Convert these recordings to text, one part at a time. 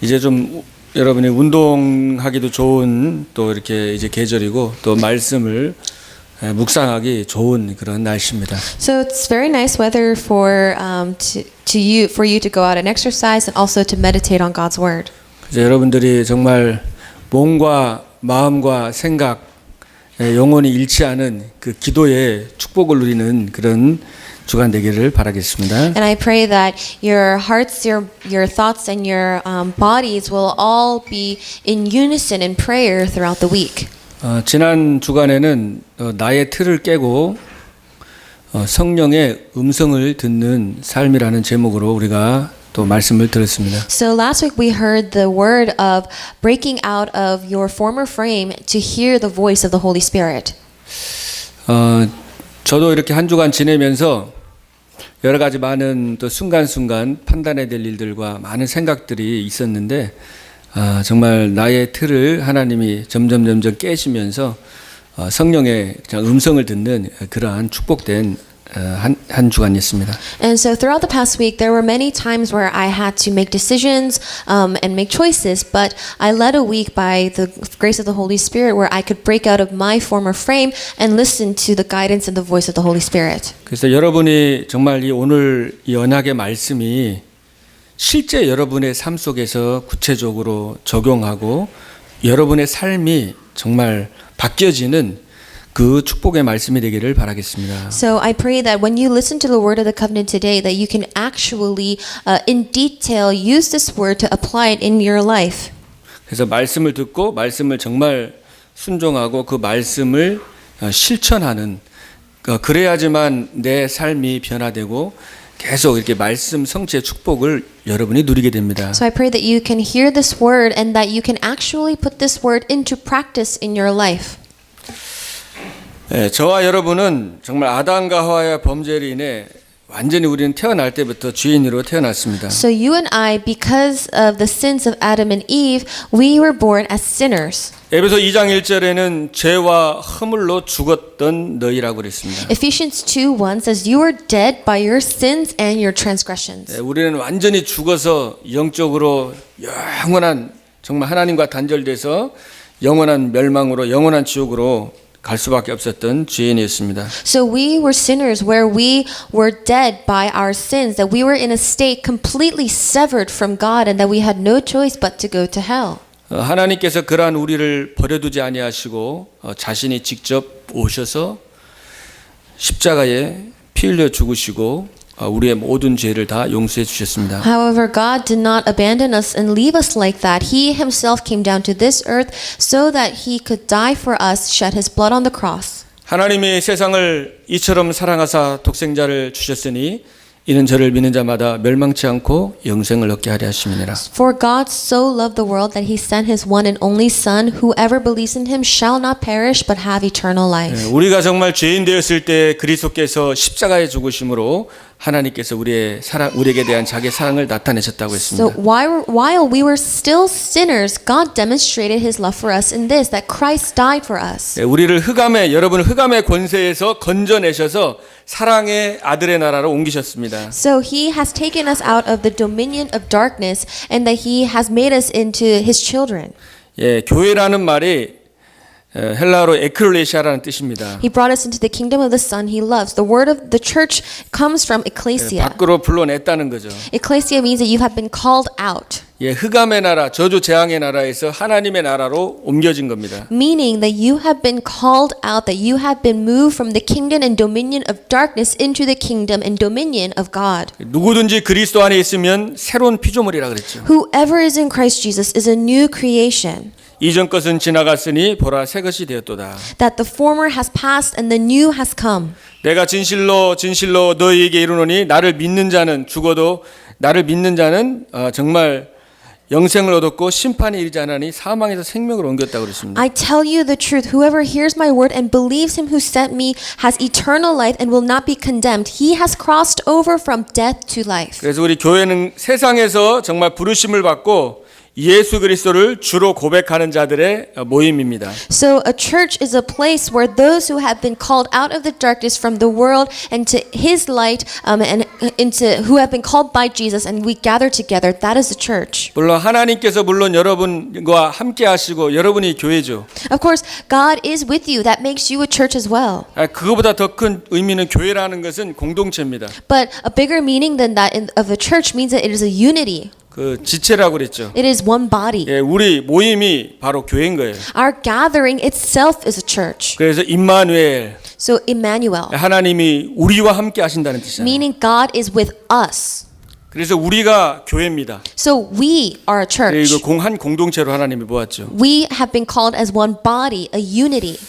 이제 좀 여러분이 운동하기도 좋은 또 이렇게 이제 계절이고 또 말씀을 묵상하기 좋은 그런 날씨입니다. So it's very nice weather for you to go out and exercise and also to meditate on God's word. 이제 여러분들이 정말 몸과 마음과 생각 영혼이 잃지않은 그 기도의 축복을 누리는 그런 주간 되기를 바라겠습니다. And I pray that your hearts, your thoughts, and your bodies will all be in unison in prayer throughout the week. 지난 주간에는 나의 틀을 깨고 성령의 음성을 듣는 삶이라는 제목으로 우리가 또 말씀을 들었습니다. So last week we heard the word of breaking out of your former frame to hear the voice of the Holy Spirit. 저도 이렇게 한 주간 지내면서 여러 가지 많은 또 순간순간 판단해야 될 일들과 많은 생각들이 있었는데 정말 나의 틀을 하나님이 점점 깨시면서 성령의 음성을 듣는 그러한 축복된 한 주간이었습니다. And so throughout the past week, there were many times where I had to make decisions and make choices, but I led a week by the grace of the Holy Spirit where I could break out of my former frame and listen to the guidance and the voice of the Holy Spirit. 그래서 여러분이 정말 오늘 이 언약의 말씀이 실제 여러분의 삶 속에서 구체적으로 적용하고 여러분의 삶이 정말 바뀌어지는 그 축복의 말씀이 되기를 바라겠습니다. So I pray that when you listen to the word of the covenant today, that you can actually, in detail, use this word to apply it in your life. 그래서 말씀을 듣고 말씀을 정말 순종하고 그 말씀을 실천하는 그래야지만 내 삶이 변화되고 계속 이렇게 말씀 성취의 축복을 여러분이 누리게 됩니다. So I pray that you can hear this word and that you can actually put this word into practice in your life. 저와 여러분은 정말 아담과 하와의 범죄로 인해 완전히 우리는 태어날 때부터 죄인으로 태어났습니다. So you and I, because of the sins of Adam and Eve, we were born as sinners. 에베소 2장 1절에는 죄와 허물로 죽었던 너희라고 그랬습니다. Ephesians 2:1 says, "You are dead by your sins and your transgressions." 우리는 완전히 죽어서 영적으로 영원한 정말 하나님과 단절돼서 영원한 멸망으로 영원한 지옥으로 갈 수밖에 없었던 죄인이었습니다. So we were sinners where we were dead by our sins, that we were in a state completely severed from God and that we had no choice but to go to hell. 하나님께서 그러한 우리를 버려두지 아니하시고 자신이 직접 오셔서 십자가에 피 흘려 죽으시고 우리의 모든 죄를 다 용서해 주셨습니다. However, God did not abandon us and leave us like that. He himself came down to this earth so that he could die for us, shed his blood on the cross. 하나님이 세상을 이처럼 사랑하사 독생자를 주셨으니 이는 저를 믿는 자마다 멸망치 않고 영생을 얻게 하려 하심이니라. For God so loved the world that he sent his one and only Son. Whoever believes in him shall not perish but have eternal life. 우리가 정말 죄인 되었을 때 그리스도께서 십자가에 죽으심으로 하나님께서 우리에게 대한 자기의 사랑을 나타내셨다고 So 했습니다. while we were still sinners, God demonstrated his love for us in this, that Christ died for us. 우리를 여러분을 흑암의 권세에서 건져내셔서 사랑의 아들의 나라로 옮기셨습니다. So he has taken us out of the dominion of darkness and that he has made us into his children. 교회라는 말이 헬라어로 에클레시아라는 뜻입니다. He brought us into the kingdom of the Son he loves. The word of the church comes from ecclesia. 밖으로 불러냈다는 거죠. Ecclesia means that you have been called out. 흑암의 나라, 저주 재앙의 나라에서 하나님의 나라로 옮겨진 겁니다. Meaning that you have been called out, that you have been moved from the kingdom and dominion of darkness into the kingdom and dominion of God. 누구든지 그리스도 안에 있으면 새로운 피조물이라 그랬죠. Whoever is in Christ Jesus is a new creation. 이전 것은 지나갔으니 보라 새 것이 되었도다. That the former has passed and the new has come. 내가 진실로 너희에게 이르노니 나를 믿는 자는 죽어도 나를 믿는 자는 정말 영생을 얻었고 심판이 이르지 않으니 사망에서 생명으로 옮겼다고 그랬습니다. I tell you the truth, whoever hears my word and believes him who sent me has eternal life and will not be condemned. He has crossed over from death to life. 그래서 우리 교회는 세상에서 정말 부르심을 받고 예수 그리스도를 주로 고백하는 자들의 모임입니다. So a church is a place where those who have been called out of the darkness from the world and to his light and into who have been called by Jesus and we gather together. That is the church. 물론 하나님께서 물론 여러분과 함께 하시고 여러분이 교회죠. Of course, God is with you. That makes you a church as well. 그거보다 더 큰 의미는 교회라는 것은 공동체입니다. But a bigger meaning than that of a church means that it is a unity. 그 지체라고 그랬죠. It is one body. 예, 우리 모임이 바로 교회인 거예요. Our gathering itself is a church. 그래서 임마누엘 So Emmanuel, 하나님이 우리와 함께 하신다는 뜻이잖아요. meaning God is with us. 그래서 우리가 교회입니다. So we are a church. 그리고 한 공동체로 하나님이 모았죠. We have been called as one body, a unity.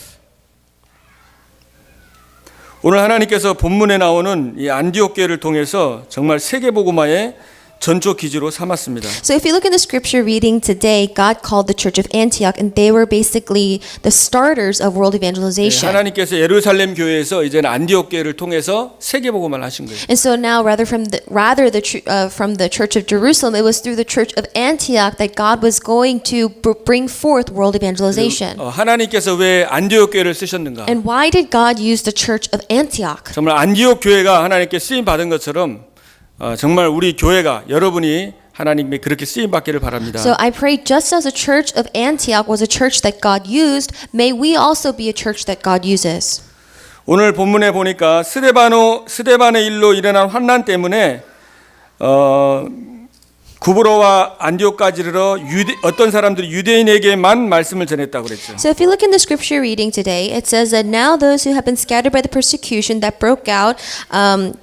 오늘 하나님께서 본문에 나오는 이 안디옥 교회를 통해서 정말 세계 복음화의 전초 기지로 삼았습니다. So if you look in the scripture reading today, God called the church of Antioch and they were basically the starters of world evangelization. 하나님께서 예루살렘 교회에서 이제는 안디옥 교회를 통해서 세계 복음화를 하신 거예요. And so now from the church of Jerusalem, it was through the church of Antioch that God was going to bring forth world evangelization. 하나님께서 왜 안디옥 교회를 쓰셨는가? And why did God use the church of Antioch? 정말 안디옥 교회가 하나님께 쓰임 받은 것처럼 정말 우리 교회가 여러분이 하나님께 그렇게 쓰임 받기를 바랍니다. So I pray just as the church of Antioch was a church that God used, may we also be a church that God uses. 오늘 본문에 보니까 스데반의 일로 일어난 환난 때문에 구브로와 안디옥까지 이르러 어떤 사람들이 유대인에게만 말씀을 전했다고 그랬죠. So if you look in the scripture reading today, it says that now those who have been scattered by the persecution that broke out,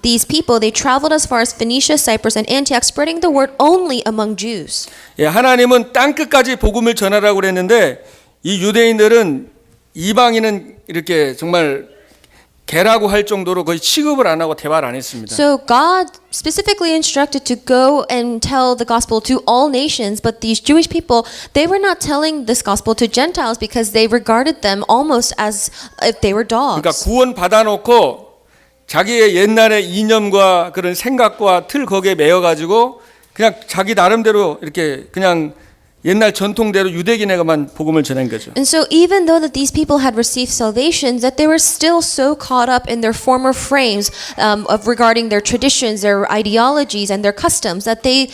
these people, they traveled as far as Phoenicia, Cyprus, and Antioch, spreading the word only among Jews. 예, 하나님은 땅 끝까지 복음을 전하라고 그랬는데 이 유대인들은 이방인은 이렇게 정말 개라고 할 정도로 거의 취급을 안 하고 대화를 안 했습니다. So God specifically instructed to go and tell the gospel to all nations, but these Jewish people, they were not telling this gospel to Gentiles because they regarded them almost as if they were 그러니까 dogs. 구원 받아놓고 자기의 옛날의 이념과 그런 생각과 틀 거기에 매여가지고 그냥 자기 나름대로 이렇게 그냥 옛날 전통대로 유대인에게만 복음을 전한 거죠. And so even though that these people had received salvation, that they were still so caught up in their former frames of regarding their traditions, their ideologies, and their customs that they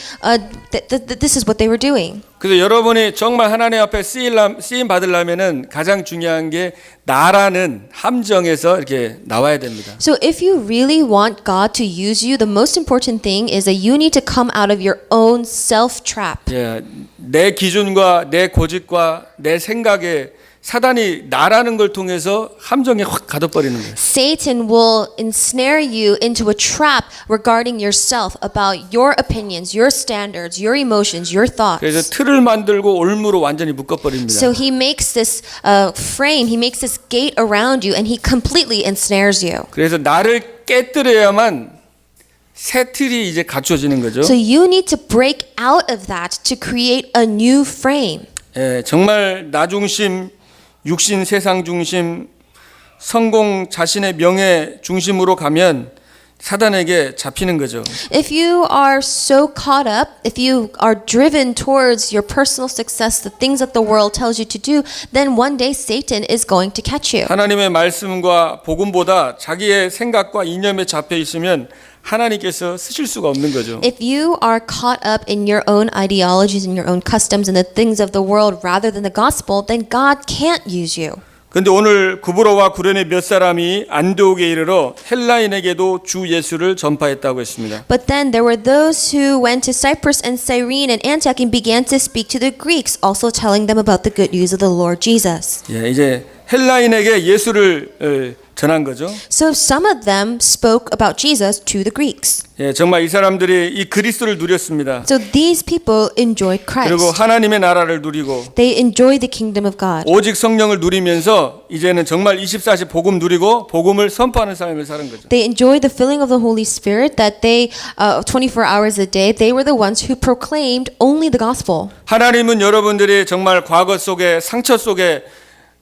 this is what they were doing. 그래서 여러분이 정말 하나님 앞에 쓰임 받으려면은 가장 중요한 게 나라는 함정에서 이렇게 나와야 됩니다. So if you really want God to use you, the most important thing is that you need to come out of your own self trap. 예, 내 기준과 내 고집과 내 생각에 사단이 나라는 걸 통해서 함정에 확 가둬버리는 거예요. Satan will ensnare you into a trap regarding yourself about your opinions, your standards, your emotions, your thoughts. 그래서 틀을 만들고 올무로 완전히 묶어버립니다. So he makes this frame, he makes this gate around you and he completely ensnares you. 그래서 나를 깨뜨려야만 새 틀이 이제 갖춰지는 거죠. So you need to break out of that to create a new frame. 예, 정말 나 중심, 육신 세상 중심, 성공 자신의 명예 중심으로 가면 사단에게 잡히는 거죠. If you are so caught up, if you are driven towards your personal success, the things that the world tells you to do, then one day Satan is going to catch you. 하나님의 말씀과 복음보다 자기의 생각과 이념에 잡혀 있으면 하나님께서 쓰실 수가 없는 거죠. If you are caught up in your own ideologies and your own customs and the things of the world rather than the gospel, then God can't use you. 그런데 오늘 구브로와 구련의 몇 사람이 안디옥에 이르러 헬라인에게도 주 예수를 전파했다고 했습니다. But then there were those who went to Cyprus and Cyrene and Antioch and began to speak to the Greeks, also telling them about the good news of the Lord Jesus. 예, 이제 헬라인에게 예수를 전한 거죠. So some of them spoke about Jesus to the Greeks. 예, 정말 이 사람들이 이 그리스도를 누렸습니다. So these people enjoyed 그리고 Christ. 하나님의 나라를 누리고 They enjoyed the kingdom of God. 오직 성령을 누리면서 이제는 정말 24시 복음 누리고 복음을 선포하는 삶을 사는 거죠. They enjoyed the filling of the Holy Spirit that they 24 hours a day, they were the ones who proclaimed only the gospel. 하나님은 여러분들이 정말 과거 속에 상처 속에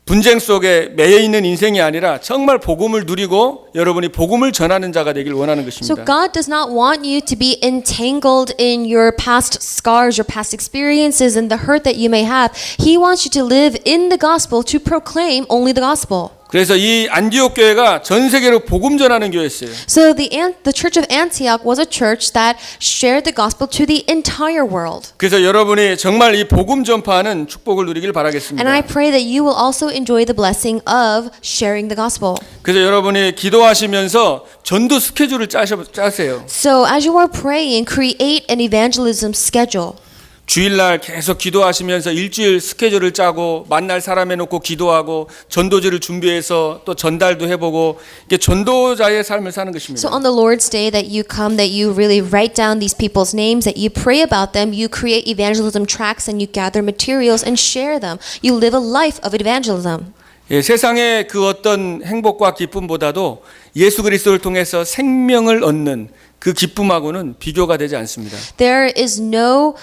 분쟁 속에 매여 있는 인생이 아니라 정말 복음을 누리고 여러분이 복음을 전하는 자가 되길 원하는 So 것입니다. God does not want you to be entangled in your past scars, your past experiences, and the hurt that you may have. He wants you to live in the gospel, to proclaim only the gospel. 그래서 이 안디옥 교회가 전 세계로 복음 전하는 교회였어요. So the church of Antioch was a church that shared the gospel to the entire world. 그래서 여러분이 정말 이 복음 전파하는 축복을 누리길 바라겠습니다. And I pray that you will also enjoy the blessing of sharing the gospel. 그래서 여러분이 기도하시면서 전도 스케줄을 짜세요. So as you are praying, create an evangelism schedule. 주일날 계속 기도하시면서 일주일 스케줄을 짜고 만날 사람 해놓고 기도하고 전도지를 준비해서 또 전달도 해보고 이게 전도자의 삶을 사는 것입니다. So on the Lord's day that you come, that you really write down these people's names, that you pray about them, you create evangelism tracts and you gather materials and share them. You live a life of evangelism. 예, 세상의 그 어떤 행복과 기쁨보다도 예수 그리스도를 통해서 생명을 얻는 그 기쁨하고는 비교가 되지 않습니다. There is no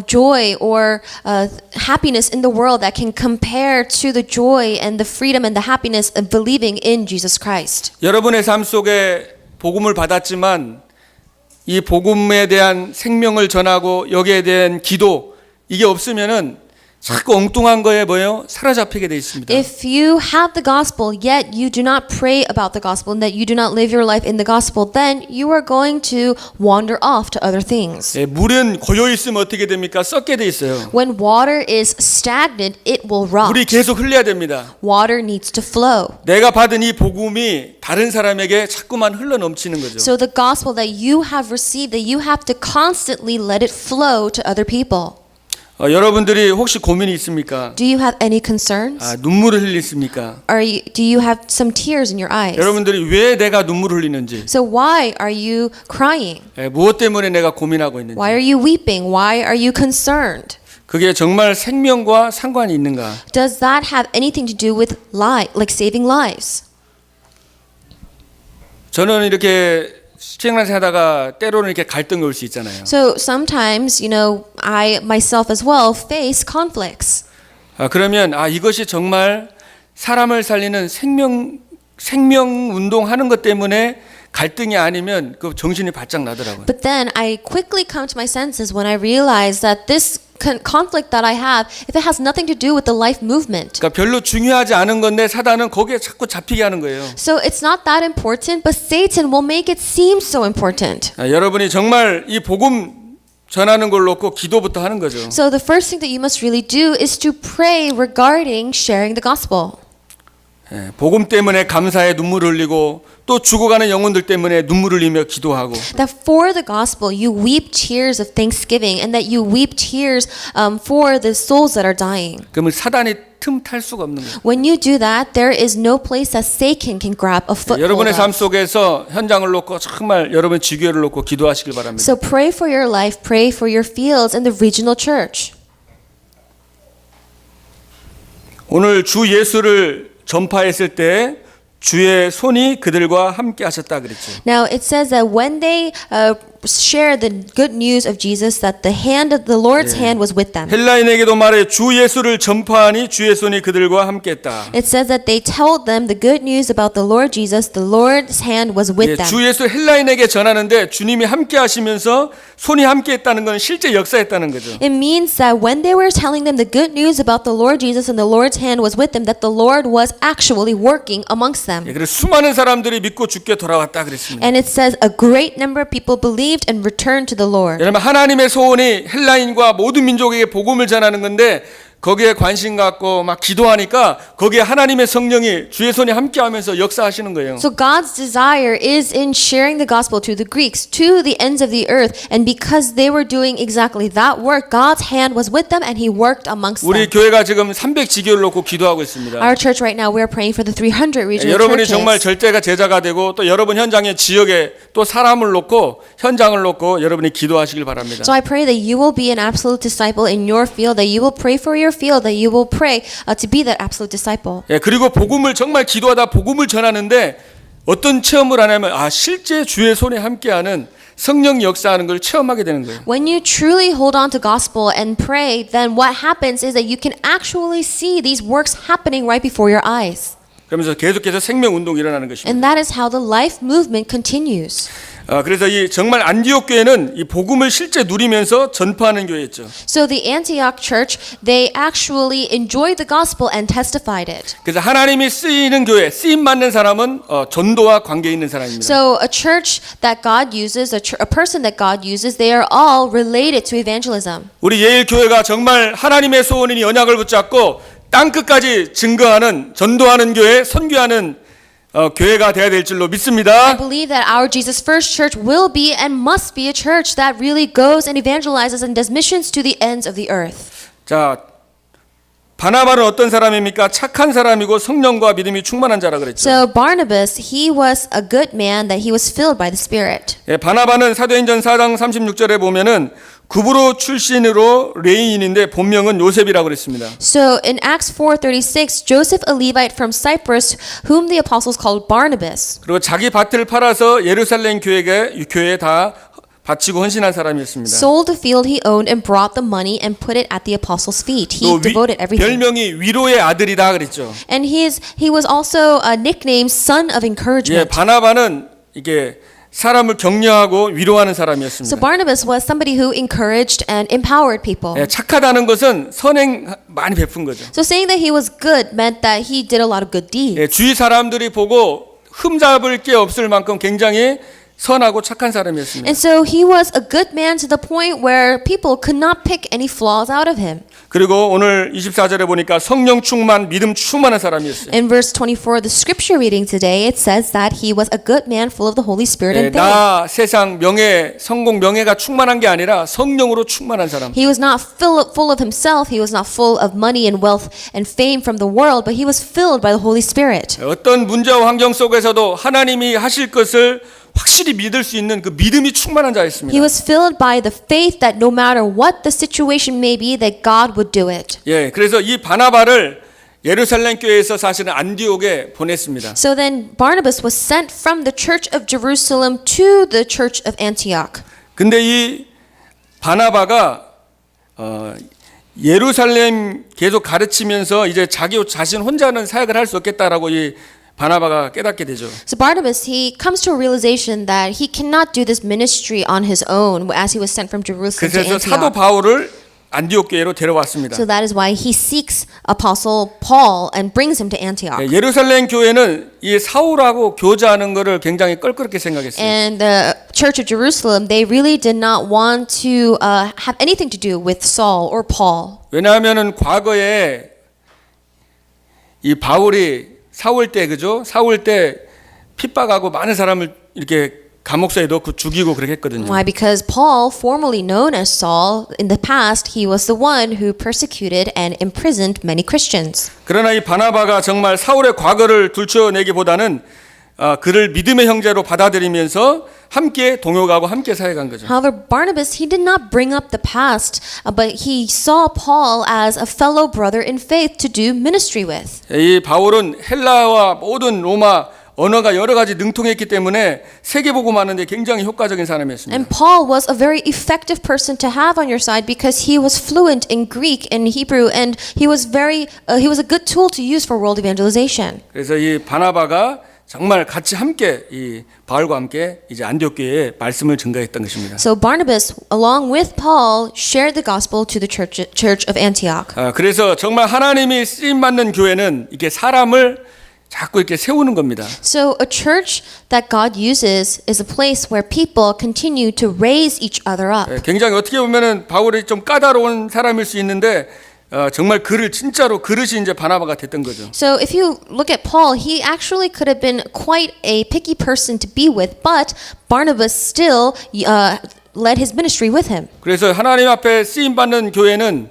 joy or happiness in the world that can compare to the joy and the freedom and the happiness of believing in Jesus Christ. 여러분의 삶 속에 복음을 받았지만 이 복음에 대한 생명을 전하고 여기에 대한 기도 이게 없으면은 자꾸 엉뚱한 거에 뭐예요? 사로잡히게 돼 있습니다. If you have the gospel yet you do not pray about the gospel and that you do not live your life in the gospel, then you are going to wander off to other things. 예, 물은 고여 있으면 어떻게 됩니까? 썩게 돼 있어요. When water is stagnant, it will rot. 물이 계속 흘려야 됩니다. Water needs to flow. 내가 받은 이 복음이 다른 사람에게 자꾸만 흘러 넘치는 거죠. So the gospel that you have received, that you have to constantly let it flow to other people. 여러분들이 혹시 고민이 있습니까? Do you have any concerns? 눈물을 흘리십니까? Do you have some tears in your eyes? 여러분들이 왜 내가 눈물을 흘리는지, So why are you crying? 무엇 때문에 내가 고민하고 있는지, Why are you weeping? Why are you concerned? 그게 정말 생명과 상관이 있는가? Does that have anything to do with like saving lives? 저는 이렇게 신앙생활 하다가 때로는 이렇게 갈등이 올 수 있잖아요. So sometimes, I myself as well face conflicts. 그러면 이것이 정말 사람을 살리는 생명 운동하는 것 때문에 갈등이 아니면 그 정신이 바짝 나더라고요. But then I quickly come to my senses when I realize that this conflict that I have, if it has nothing to do with the life movement. 그러니까 별로 중요하지 않은 건데 사단은 거기에 자꾸 잡히게 하는 거예요. So it's not that important, but Satan will make it seem so important. 여러분이 정말 이 복음 전하는 걸 놓고 기도부터 하는 거죠. So the first thing that you must really do is to pray regarding sharing the gospel. 복음 때문에 감사의 눈물을 흘리고 또 죽어가는 영혼들 때문에 눈물을 흘리며 기도하고 That for the gospel you weep tears of thanksgiving and that you weep tears for the souls that are dying. 그러면 사단이 틈탈 수가 없는 거예요. When you do that, there is no place that Satan can grab a foothold 여러분의 삶 of. 속에서 현장을 놓고 정말 여러분 지교회를 놓고 기도하시길 바랍니다. So pray for your life, pray for your fields and the regional church. 오늘 주 예수를 전파했을 때 주의 손이 그들과 함께 하셨다 그랬죠. Now it says that when they share the good news of Jesus, that the hand of the Lord's hand was with them. 헬라인에게도 말해 주 예수를 전파하니 주의 손이 그들과 함께했다. It says that they told them the good news about the Lord Jesus, the Lord's hand was with them. 주 예수 헬라인에게 전하는데 주님이 함께 하시면서 손이 함께했다는 건 실제 역사했다는 거죠. It means that when they were telling them the good news about the Lord Jesus and the Lord's hand was with them, that the Lord was actually working amongst them. 그래서 수많은 사람들이 믿고 주께 돌아왔다 그랬습니다. And it says a great number of people believed and returned to the Lord. 여러분 하나님의 소원이 헬라인과 모든 민족에게 복음을 전하는 건데 거기에 관심 갖고 막 기도하니까 거기에 하나님의 성령이 주의 손이 함께하면서 역사하시는 거예요. So God's desire is in sharing the gospel to the Greeks, to the ends of the earth, and because they were doing exactly that work, God's hand was with them and He worked amongst 우리 them. 교회가 지금 300지교를 놓고 기도하고 있습니다. Our church right now, we are praying for the 300 regional 여러분이 정말 churches. 절대가 제자가 되고 또 여러분 현장의 지역에 또 사람을 놓고 현장을 놓고 여러분이 기도하시길 바랍니다. So I pray that you will be an absolute disciple in your field, that you will pray for your field, that you will pray to be that absolute disciple. 그리고 복음을 정말 기도하다 복음을 전하는데 어떤 체험을 하냐면 실제 주의 손에 함께하는 성령이 역사하는 걸 체험하게 되는 거예요. When you truly hold on to gospel and pray, then what happens is that you can actually see these works happening right before your eyes. 그러면서 계속해서 생명 운동이 일어나는 것입니다. And that is how the life movement continues. 그래서 이 정말 안디옥 교회는 이 복음을 실제 누리면서 전파하는 교회였죠. So the Antioch church, they actually enjoyed the gospel and testified it. 그래서 하나님이 쓰이는 교회, 쓰임 받는 사람은 전도와 관계 있는 사람입니다. So a church that God uses, a person that God uses, they are all related to evangelism. 우리 예일 교회가 정말 하나님의 소원이니 언약을 붙잡고 땅 끝까지 증거하는 전도하는 교회, 선교하는 교회가 되어야 될 줄로 믿습니다. I believe that our Jesus First Church will be and must be a church that really goes and evangelizes and does missions to the ends of the earth. 자, 바나바는 어떤 사람입니까? 착한 사람이고 성령과 믿음이 충만한 자라 그랬죠. So Barnabas, he was a good man that he was filled by the Spirit. 예, 바나바는 사도행전 4장 36절에 보면은 구브로 출신으로 레인인인데 본명은 요셉이라고 그랬습니다. So in Acts 4:36, Joseph, a Levite from Cyprus, whom the apostles called Barnabas. 그리고 자기 밭을 팔아서 예루살렘 교회에 다 바치고 헌신한 사람이었습니다. Sold the field he owned and brought the money and put it at the apostles' feet. He devoted everything. 별명이 위로의 아들이다 그랬죠. And he was also nicknamed son of 예, encouragement. 바나바는 이게 사람을 격려하고 위로하는 사람이었습니다. So Barnabas was somebody who encouraged and empowered people. 예, 착하다는 것은 선행 많이 베푼 거죠. So saying that he was good meant that he did a lot of good deeds. 예, 주위 사람들이 보고 흠잡을 게 없을 만큼 굉장히 선하고 착한 사람이었습니다. And so he was a good man to the point where people could not pick any flaws out of him. 그리고 오늘 24절에 보니까 성령 충만, 믿음 충만한 사람이었어요. In verse 24, the scripture reading today, it says that he was a good man full of the Holy Spirit 예, and faith. 나 세상 명예, 성공 명예가 충만한 게 아니라 성령으로 충만한 사람. He was not full of himself, he was not full of money and wealth and fame from the world, but he was filled by the Holy Spirit. 어떤 문제와 환경 속에서도 하나님이 하실 것을 확실히 믿을 수 있는 그 믿음이 충만한 자였습니다. He was filled by the faith that no matter what the situation may be, that God would do it. 예, 그래서 이 바나바를 예루살렘 교회에서 사실은 안디옥에 보냈습니다. So then Barnabas was sent from the church of Jerusalem to the church of Antioch. 근데 이 바나바가 예루살렘 계속 가르치면서 이제 자기 자신 혼자는 사역을 할 수 없겠다라고 이 바나바가 깨닫게 되죠. So Barnabas, he comes to a realization that he cannot do this ministry on his own as he was sent from Jerusalem to 그래서 사도 Antioch. 바울을 안디옥 교회로 데려왔습니다. So that is why he seeks Apostle Paul and brings him to Antioch. 예, 예루살렘 교회는 이 사울하고 교제하는 것을 굉장히 껄끄럽게 생각했어요. And the church of Jerusalem, they really did not want to have anything to do with Saul or Paul. 왜냐하면은 과거에 이 바울이 사울 때 그죠? 사울 때 핍박하고 많은 사람을 이렇게 감옥사에 넣고 죽이고 그렇게 했거든요. Why? Because Paul, formerly known as Saul, in the past, he was the one who persecuted and imprisoned many Christians. 그러나 이 바나바가 정말 사울의 과거를 들춰내기보다는 그를 믿음의 형제로 받아들이면서 함께 동역하고 함께 사역한 거죠. However, Barnabas, he did not bring up the past, but he saw Paul as a fellow brother in faith to do ministry with. 이 바울은 헬라와 모든 로마 언어가 여러 가지 능통했기 때문에 세계복음 하는데 굉장히 효과적인 사람이었습니다. And Paul was a very effective person to have on your side because he was fluent in Greek and Hebrew, and he was a good tool to use for world evangelization. 그래서 이 바나바가 정말 같이 함께 이 바울과 함께 이제 안디옥 교회에 말씀을 증거했던 것입니다. So Barnabas, along with Paul, shared the gospel to the church of Antioch. 그래서 정말 하나님이 쓰임 받는 교회는 이게 사람을 자꾸 이렇게 세우는 겁니다. So a church that God uses is a place where people continue to raise each other up. 굉장히 어떻게 보면은 바울이 좀 까다로운 사람일 수 있는데 정말 그를 진짜로 그릇이 이제 바나바가 됐던 거죠. So if you look at Paul, he actually could have been quite a picky person to be with, but Barnabas still led his ministry with him. 그래서 하나님 앞에 쓰임 받는 교회는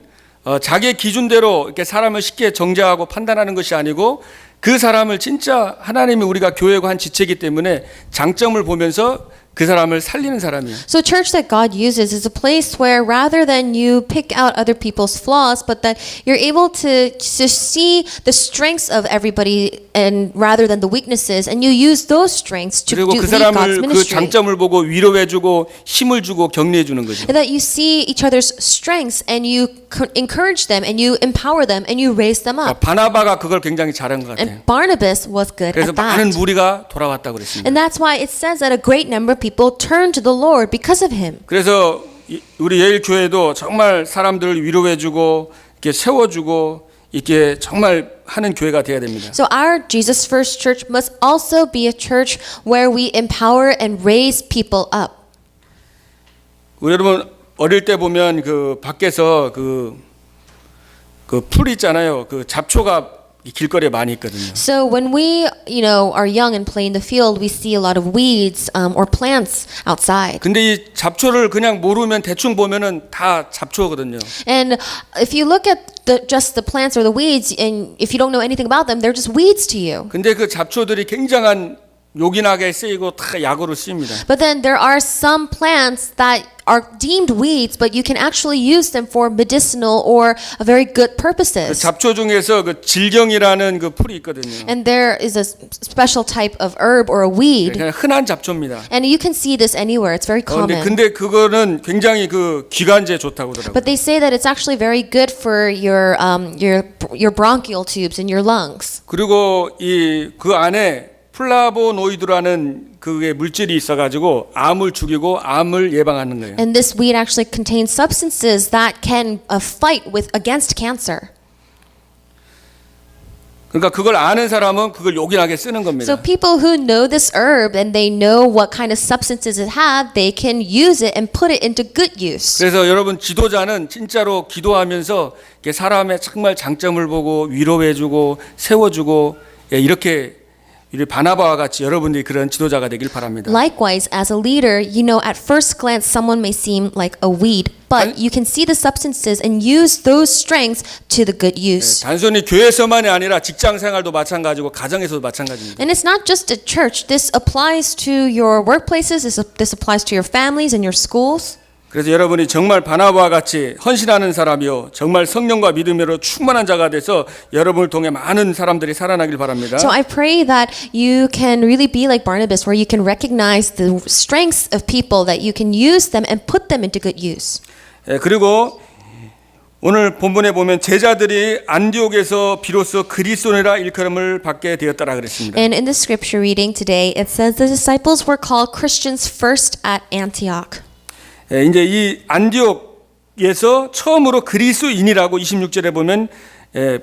자기의 기준대로 이렇게 사람을 쉽게 정죄하고 판단하는 것이 아니고 그 사람을 진짜 하나님이 우리가 교회고 한 지체이기 때문에 장점을 보면서 그 사람을 살리는 사람이에요. So church that God uses is a place where rather than you pick out other people's flaws, but that you're able to see the strengths of everybody and rather than the weaknesses, and you use those strengths to 그리고 그 lead God's 사람을 그 ministry. 장점을 보고 위로해주고 힘을 주고 격려해 주는 거죠. And that you see each other's strengths and you encourage them and you empower them and you raise them up. 바나바가 그걸 굉장히 잘한 것 같아요. And Barnabas was good 그래서 at that. 많은 무리가 돌아왔다고 그랬습니다. And that's why it says that a great number of people turned to the Lord because of him. 그래서 우리 예일 교회도 정말 사람들을 위로해주고 이렇게 세워주고 이렇게 정말 하는 교회가 돼야 됩니다. So our Jesus First Church must also be a church where we empower and raise people up. 우리 여러분 어릴 때 보면 그 밖에서 그 풀 있잖아요. 그 잡초가 길거리에 많이 있거든요. So when we, are young and play in the field, we see a lot of weeds or plants outside. 근데 이 잡초를 그냥 모르면 대충 보면은 다 잡초거든요. And if you look at just the plants or the weeds, and if you don't know anything about them, they're just weeds to you. 근데 그 잡초들이 굉장한 요긴하게 쓰이고 다 약으로 쓰입니다. But then there are some plants that are deemed weeds, but you can actually use them for medicinal or a very good 그 purposes. 잡초 중에서 그 질경이라는 그 풀이 있거든요. And there is a special type of herb or a weed. 그냥 흔한 잡초입니다. And you can see this anywhere. It's very common. 근데 그거는 굉장히 그 기관지에 좋다고 하더라고요. But they say that it's actually very good for your bronchial tubes in your lungs. 그리고 그 안에 플라보노이드라는 그게 물질이 있어가지고 암을 죽이고 암을 예방하는 거예요. And this weed actually contains substances that can fight against cancer. 그러니까 그걸 아는 사람은 그걸 요긴하게 쓰는 겁니다. So people who know this herb and they know what kind of substances it have, they can use it and put it into good use. 그래서 여러분 지도자는 진짜로 기도하면서 이렇게 사람의 정말 장점을 보고 위로해주고 세워주고 이렇게 우리 바나바와 같이 여러분들이 그런 지도자가 되길 바랍니다. Likewise, as a leader, at first glance, someone may seem like a weed, but you can see the substances and use those strengths to the good use. 단순히 교회에서만이 아니라 직장 생활도 마찬가지고 가정에서도 마찬가지입니다. And it's not just a church. This applies to your workplaces. This applies to your families and your schools. 그래서 여러분이 정말 바나바와 같이 헌신하는 사람이요 정말 성령과 믿음으로 충만한 자가 돼서 여러분을 통해 많은 사람들이 살아나길 바랍니다. So I pray that you can really be like Barnabas, where you can recognize the strengths of people, that you can use them and put them into good use. 그리고 오늘 본문에 보면 제자들이 안디옥에서 비로소 그리스도인이라 일컬음을 받게 되었다라 그랬습니다. And in the scripture reading today, it says the disciples were called Christians first at Antioch. 이제 이 안디옥에서 처음으로 그리스도인이라고 26절에 보면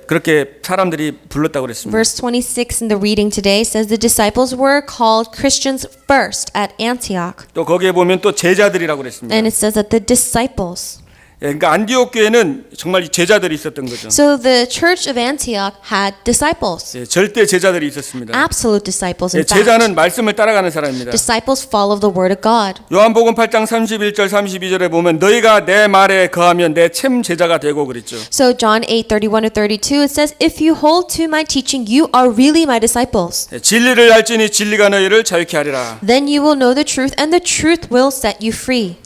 그렇게 사람들이 불렀다고 그랬습니다. Verse 26 in the reading today says the disciples were called Christians first at Antioch. 또 거기에 보면 또 제자들이라고 그랬습니다. And it says that the disciples. 그러니까 안디옥 교회는 정말 제자들이 있었던 거죠. So the church of Antioch had disciples. 절대 제자들이 있었습니다. Absolute disciples in fact. 제자는 말씀을 따라가는 사람입니다. Disciples follow the word of God. 요한복음 8장 31절 32절에 보면 너희가 내 말에 거하면 내 참 제자가 되고 그랬죠. So John 8:31-32 it says if you hold to my teaching you are really my disciples. 진리를 알지니 진리가 너희를 자유케 하리라. Then you will know the truth and the truth will set you free.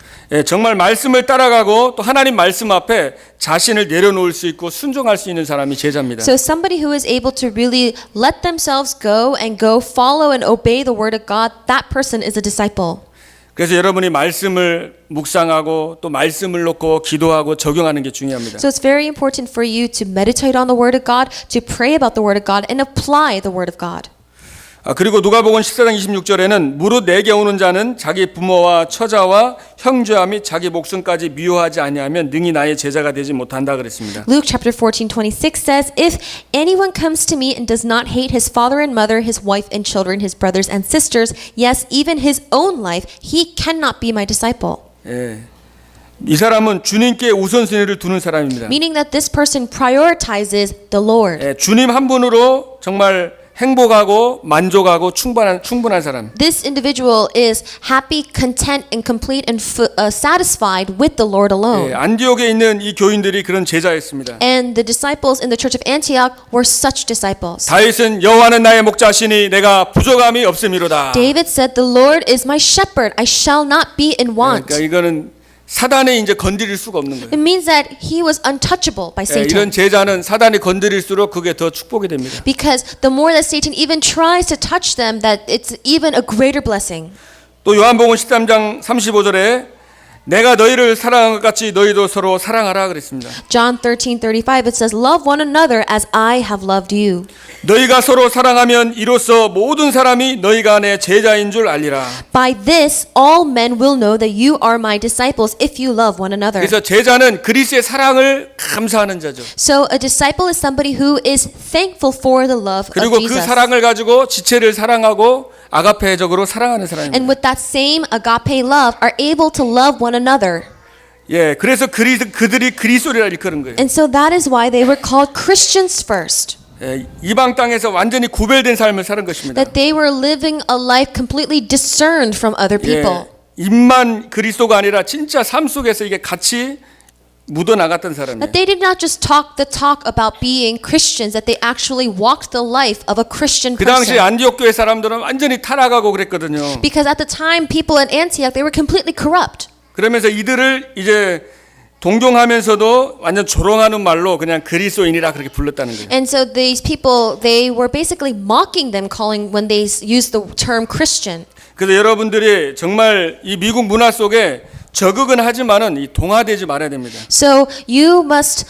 정말 말씀을 따라가고 또 하나님 말씀 앞에 자신을 내려놓을 수 있고 순종할 수 있는 사람이 제자입니다. So somebody who is able to really let themselves go and go follow and obey the word of God, that person is a disciple. 그래서 여러분이 말씀을 묵상하고 또 말씀을 놓고 기도하고 적용하는 게 중요합니다. So it's very important for you to meditate on the word of God, to pray about the word of God and apply the word of God. 그리고 누가복음 14장 26절에는 무릇 내게 오는 자는 자기 부모와 처자와 형제와 및 자기 목숨까지 미워하지 아니하면 능히 나의 제자가 되지 못한다 그랬습니다. Luke chapter 14:26 says, If anyone comes to me and does not hate his father and mother, his wife and children, his brothers and sisters, yes, even his own life, he cannot be my disciple. 이 사람은 주님께 우선순위를 두는 사람입니다. Meaning that this person prioritizes the Lord. 주님 한 분으로 정말 행복하고 만족하고 충분한 사람. This individual is happy, content, and complete and satisfied with the Lord alone. 예, 안디옥에 있는 이 교인들이 그런 제자였습니다. And the disciples in the church of Antioch were such disciples. 다윗은 여호와는 나의 목자시니 내가 부족함이 없음이로다. David said, "The Lord is my shepherd; I shall not be in want." 그러니까 이거는 사단이 이제 건드릴 수가 없는 거예요. It means that he was untouchable by 예, Satan. 이런 제자는 사단이 건드릴수록 그게 더 축복이 됩니다. Because the more that Satan even tries to touch them, that it's even a greater blessing. 또 요한복음 13장 35절에 내가 너희를 사랑한 것 같이 너희도 서로 사랑하라 그랬습니다. John 13:35 it says, "Love one another as I have loved you." 너희가 서로 사랑하면 이로써 모든 사람이 너희가 내 제자인 줄 알리라. By this all men will know that you are my disciples if you love one another. 그래서 제자는 그리스도의 사랑을 감사하는 자죠. So a disciple is somebody who is thankful for the love of 그리고 그 Jesus. 사랑을 가지고 지체를 사랑하고 아가페적으로 사랑하는 사람입니다. And with that same agape love are able to love one another. 예, 그래서 그들이 그리스도라 일컬은 거예요. And so that is why they were called Christians first. 예, 이방 땅에서 완전히 구별된 삶을 사는 것입니다. That they were living a life completely discerned from other people. 예, 입만 그리스도가 아니라 진짜 삶 속에서 이게 같이 묻어 나갔던 사람이에요. That they did not just talk the talk about being Christians, that they actually walked the life of a Christian 그 당시 person. 안디옥 교회 사람들은 완전히 타락하고 그랬거든요. Because at the time, people in Antioch, they were completely corrupt. 그러면서 이들을 이제 동경하면서도 완전 조롱하는 말로 그냥 그리스도인이라 그렇게 불렀다는 거예요. And so these people, they were basically mocking them, calling when they used the term Christian. 그래서 여러분들이 정말 이 미국 문화 속에 적응은 하지만은 이 동화되지 말아야 됩니다. So you must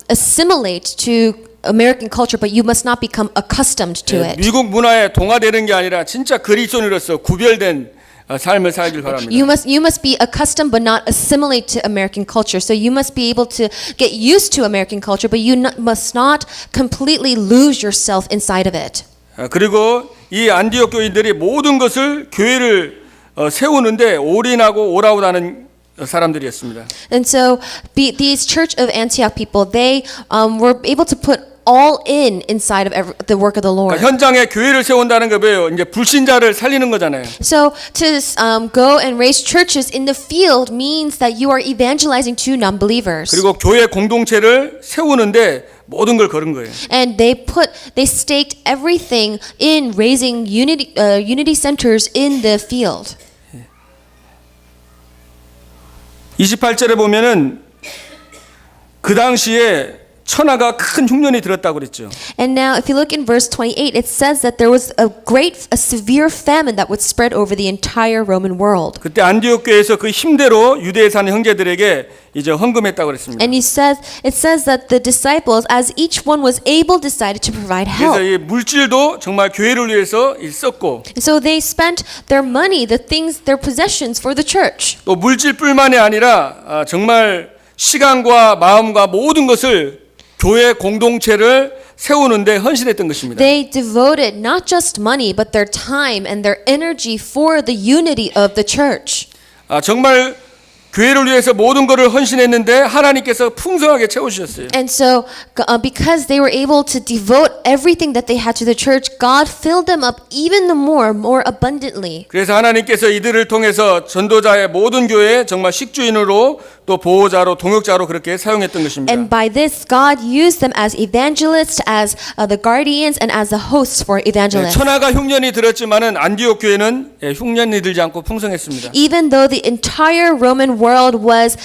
assimilate to American culture, but you must not become accustomed to it. 미국 문화에 동화되는 게 아니라 진짜 그리스도인으로서 구별된 삶을 살길 바랍니다. You must be accustomed but not assimilate to American culture. So you must be able to get used to American culture, but you must not completely lose yourself inside of it. 그리고 이 안디옥 교인들이 모든 것을 교회를 세우는데 올인하고 올아웃하는 사람들이었습니다. And so these Church of Antioch people, they were able to put all in inside of the work of the Lord. 그러니까 현장에 교회를 세운다는 게 뭐예요? 이제 불신자를 살리는 거잖아요. So to go and raise churches in the field means that you are evangelizing to non-believers. 그리고 교회 공동체를 세우는데 모든 걸 걸은 거예요. And they staked everything in raising unity centers in the field. 28절에 보면은 그 당시에 천하가 큰 흉년이 들었다고 그랬죠. And now if you look in verse 28, it says that there was a severe famine that would spread over the entire Roman world. 그때 안디옥 교회에서 그 힘대로 유대에 사는 형제들에게 이제 헌금했다고 그랬습니다. And it says that the disciples, as each one was able, decided to provide 그래서 help. 이 물질도 정말 교회를 위해서 썼고 And so they spent their money, their possessions for the church. 또 물질뿐만이 아니라 정말 시간과 마음과 모든 것을 교회 공동체를 세우는데 헌신했던 것입니다. They devoted not just money, but their time and their energy for the unity of the church. 정말 교회를 위해서 모든 것을 헌신했는데 하나님께서 풍성하게 채워주셨어요. And so, because they were able to devote everything that they had to the church, God filled them up even more abundantly. 그래서 하나님께서 이들을 통해서 전도자의 모든 교회에 정말 식주인으로 또 보호자로 동역자로 그렇게 사용했던 것입니다. And by this, God used them as evangelists, as the guardians, and as the hosts for evangelists. 천하가 흉년이 들었지만은 안디옥 교회는 흉년이 들지 않고 풍성했습니다. Even though the entire Roman world was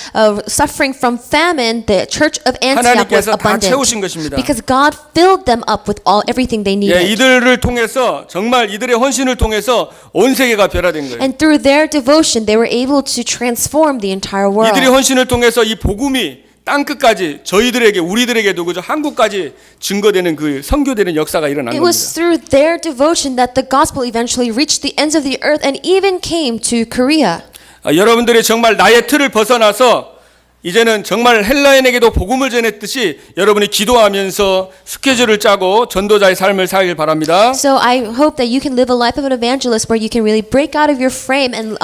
suffering from famine, the church of Antioch was 하나님께서 다 채우신 abundant 것입니다. because God filled them up with everything they needed. 이들을 통해서 정말 이들의 헌신을 통해서 온 세계가 변화된 거예요. And through their devotion, they were able to transform the entire world. 이들의 헌신을 통해서 이 복음이 땅 끝까지 저희들에게 우리들에게도 그저 한국까지 증거되는 그 선교되는 역사가 일어난 It 겁니다. was through their devotion that the gospel eventually reached the ends of the earth and even came to Korea. 여러분들이 정말 나의 틀을 벗어나서 이제는 정말 헬라인에게도 복음을 전했듯이 여러분이 기도하면서 스케줄을 짜고 전도자의 삶을 살길 바랍니다. So I hope that you can live a life of an evangelist where you can really break out of your frame and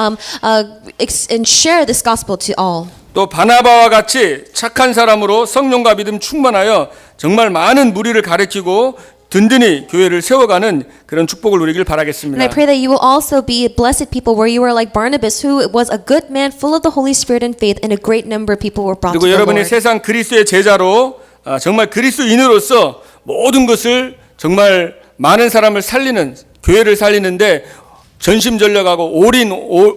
share this gospel to all. 또 바나바와 같이 착한 사람으로 성령과 믿음 충만하여 정말 많은 무리를 가르치고 든든히 교회를 세워가는 그런 축복을 누리길 And I 바라겠습니다. pray that you will also be blessed people where you are like Barnabas, who was a good man, full of the Holy Spirit and faith, and a great number of people were brought to 그리고 the 여러분이 Lord. 세상 그리스도의 제자로 정말 그리스도인으로서 모든 것을 정말 많은 사람을 살리는 교회를 살리는데 전심전력하고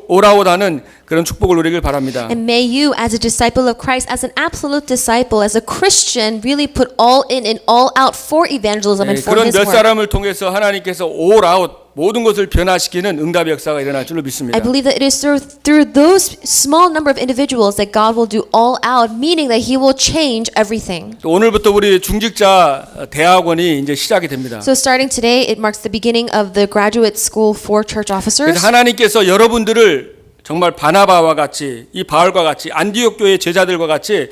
올아웃하는 그런 축복을 누리길 바랍니다. And may you, as a disciple of Christ, as an absolute disciple, as a Christian, really put all in and all out for evangelism and for 그런 His 몇 work. 사람을 통해서 하나님께서 올아웃 모든 것을 변화시키는 응답의 역사가 일어날 줄로 믿습니다. I believe that it is through those small number of individuals that God will do all out, meaning that He will change everything. 또 오늘부터 우리 중직자 대학원이 이제 시작이 됩니다. So starting today, it marks the beginning of the graduate school for church officers. 그래서 하나님께서 여러분들을 정말 바나바와 같이 이 바울과 같이 안디옥 교회 제자들과 같이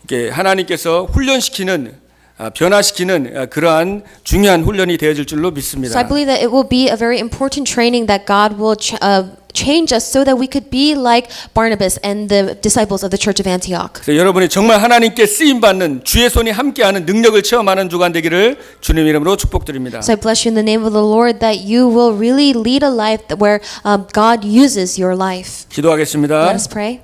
이렇게 하나님께서 훈련시키는 변화시키는 그러한 중요한 훈련이 되어질 줄로 So I 믿습니다. believe that it will be a very important training that God will change us so that we could be like Barnabas and the disciples of the church of Antioch. 그래서 여러분이 정말 하나님께 쓰임 받는 주의 손이 함께하는 능력을 체험하는 주간 되기를 주님 이름으로 축복드립니다. So I bless you in the name of the Lord that you will really lead a life where God uses your life. 기도하겠습니다. Let us pray.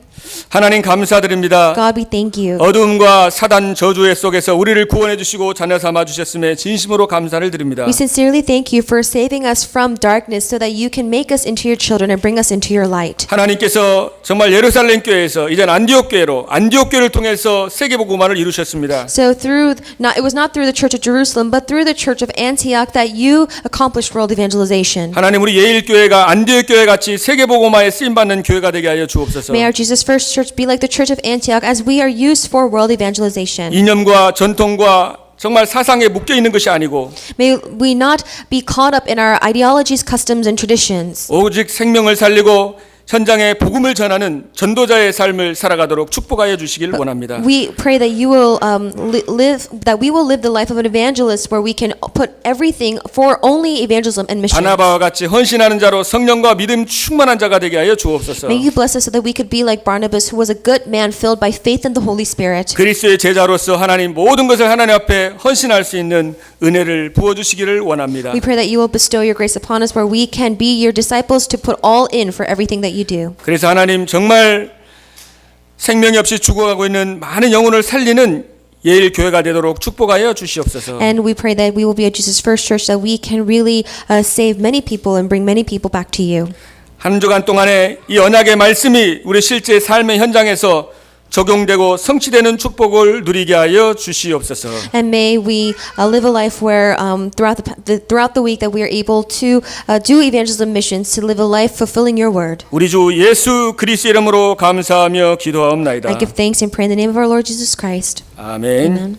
하나님 감사드립니다. God, we thank you. 어둠과 사단 저주의 속에서 우리를 구원해 주시고 자녀 삼아 주셨음에 진심으로 감사를 드립니다. We sincerely thank you for saving us from darkness so that you can make us into your children and bring us into your light. 하나님께서 정말 예루살렘 교회에서 이젠 안디옥 교회로 안디옥 교회를 통해서 세계 복음화를 이루셨습니다. So it was not through the church of Jerusalem, but through the church of Antioch that you accomplished world evangelization. 하나님 우리 예일 교회가 안디옥 교회 같이 세계 복음화에 쓰임 받는 교회가 되게 하여 주옵소서. May our Jesus First Church be like the church of Antioch as we are used for world evangelization. 이념과 전통과 정말 사상에 묶여 있는 것이 아니고 May we not be caught up in our ideologies, customs, and traditions. 오직 생명을 살리고 현장에 복음을 전하는 전도자의 삶을 살아가도록 축복하여 주시길 원합니다. We pray that you will we will live the life of an evangelist where we can put everything for only evangelism and mission. 바나바와 같이 헌신하는 자로 성령과 믿음 충만한 자가 되게 하여 주옵소서. May you bless us so that we could be like Barnabas, who was a good man filled by faith in the Holy Spirit. 그리스도의 제자로서 하나님 모든 것을 하나님 앞에 헌신할 수 있는 은혜를 부어 주시기를 원합니다. We pray that you will bestow your grace upon us where we can be your disciples to put all in for everything that you do. 그래서 하나님 정말 생명이 없이 죽어가고 있는 많은 영혼을 살리는 예일 교회가 되도록 축복하여 주시옵소서. And we pray that we will be a Jesus First Church that we can really save many people and bring many people back to you. 한 주간 동안에 이 언약의 말씀이 우리 실제 삶의 현장에서 적용되고 성취되는 축복을 누리게 하여 주시옵소서. And may we live a life where throughout the week that we are able to do evangelism missions, to live a life fulfilling your word. 우리 주 예수 그리스도 이름으로 감사하며 기도하옵나이다. I give thanks and pray in the name of our Lord Jesus Christ. 아멘. Amen.